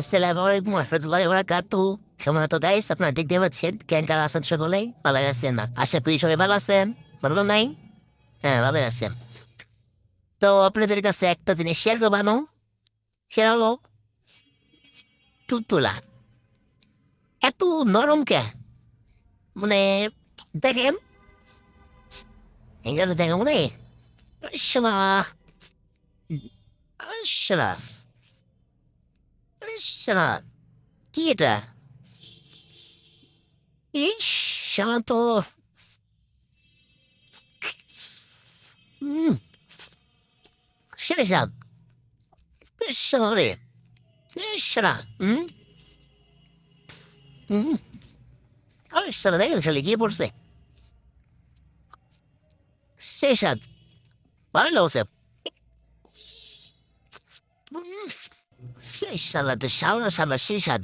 আসসালামু আলাইকুম রহমতুল্লাহি ওয়া বারাকাতুহু। সম্মানিত গাইস, আপনারা দেখতে পাচ্ছেন কেমন আছেন সকলেই? ভালো আছেন না? আশা করি সবাই ভালো আছেন। ভালো নাই? হ্যাঁ, ভালো আছেন। তো আপনাদের কাছে একটা জিনিস শেয়ার করবানো, সেটা হলো তুলতুলা। এত নরম কে? মানে দেখেন, এখানে দেখেন মানে শালা শালা শালা কি এটা? ইস, শালা তো হুম সেটা শালা শালা রে শালা হুম হুম শালা দেখেন শালা গিয়ে পড়ছে সে স্বাদ ভালো আছে সেই শালাতে শালা শালা সেই স্বাদ